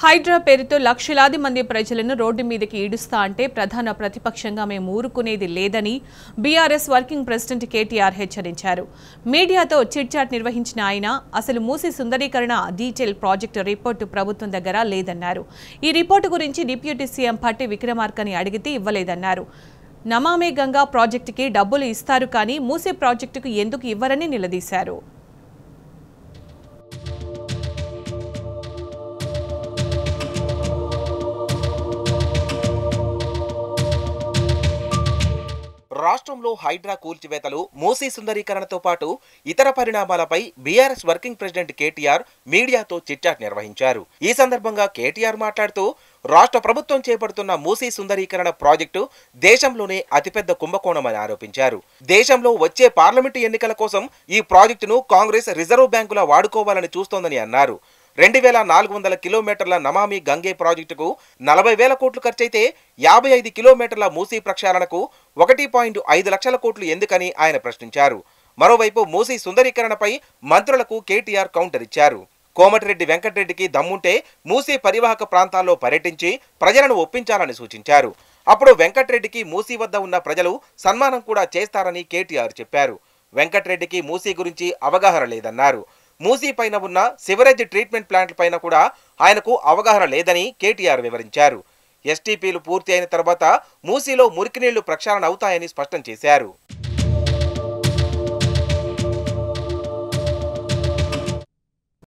హైడ్రా పేరుతో లక్షలాది మంది ప్రజలను రోడ్డు మీదకి ఈడుస్తా అంటే ప్రధాన ప్రతిపక్షంగా మేము ఊరుకునేది లేదని బీఆర్ఎస్ వర్కింగ్ ప్రెసిడెంట్ కేటీఆర్ హెచ్చరించారు. మీడియాతో చిట్చాట్ నిర్వహించిన ఆయన అసలు మూసీ సుందరీకరణ డీటెయిల్ ప్రాజెక్టు రిపోర్టు ప్రభుత్వం దగ్గర లేదన్నారు. ఈ రిపోర్టు గురించి డిప్యూటీ సీఎం భట్టి విక్రమార్కని అడిగితే ఇవ్వలేదన్నారు. నమామి గంగా ప్రాజెక్టుకి డబ్బులు ఇస్తారు కానీ మూసీ ప్రాజెక్టుకు ఎందుకు ఇవ్వరని నిలదీశారు. రాష్ట్రంలో హైడ్రా కూల్చివేతలు, మూసీ సుందరీకరణతో పాటు ఇతర పరిణామాలపై బీఆర్ఎస్ వర్కింగ్ ప్రెసిడెంట్ కేటీఆర్ మీడియాతో చిట్చాట్ నిర్వహించారు. ఈ సందర్భంగా కేటీఆర్ మాట్లాడుతూ రాష్ట్ర ప్రభుత్వం చేపడుతున్న మూసీ సుందరీకరణ ప్రాజెక్టు దేశంలోనే అతిపెద్ద కుంభకోణమని ఆరోపించారు. దేశంలో వచ్చే పార్లమెంటు ఎన్నికల కోసం ఈ ప్రాజెక్టును కాంగ్రెస్ రిజర్వ్ బ్యాంకులా వాడుకోవాలని చూస్తోందని అన్నారు. 2400 కిలోమీటర్ల నమామి గంగే ప్రాజెక్టుకు 40,000 కోట్లు ఖర్చయితే 55 కిలోమీటర్ల మూసీ ప్రక్షాళనకు 1.5 లక్షల కోట్లు ఎందుకని ఆయన ప్రశ్నించారు. మరోవైపు మూసీ సుందరీకరణపై మంత్రులకు కేటీఆర్ కౌంటర్ ఇచ్చారు. కోమటిరెడ్డి వెంకటరెడ్డికి దమ్ముంటే మూసీ పరివాహక ప్రాంతాల్లో పర్యటించి ప్రజలను ఒప్పించాలని సూచించారు. అప్పుడు వెంకటరెడ్డికి మూసీ వద్ద ఉన్న ప్రజలు సన్మానం కూడా చేస్తారని కేటీఆర్ చెప్పారు. వెంకటరెడ్డికి మూసీ గురించి అవగాహన లేదన్నారు. మూసీ పైన ఉన్న సివరేజ్ ట్రీట్మెంట్ ప్లాంట్ల పైన కూడా ఆయనకు అవగాహన లేదని కేటీఆర్ వివరించారు. ఎస్టీపీలు పూర్తి అయిన తర్వాత మూసీలో మురికి నీళ్లు ప్రక్షాళన అవుతాయని స్పష్టం చేశారు.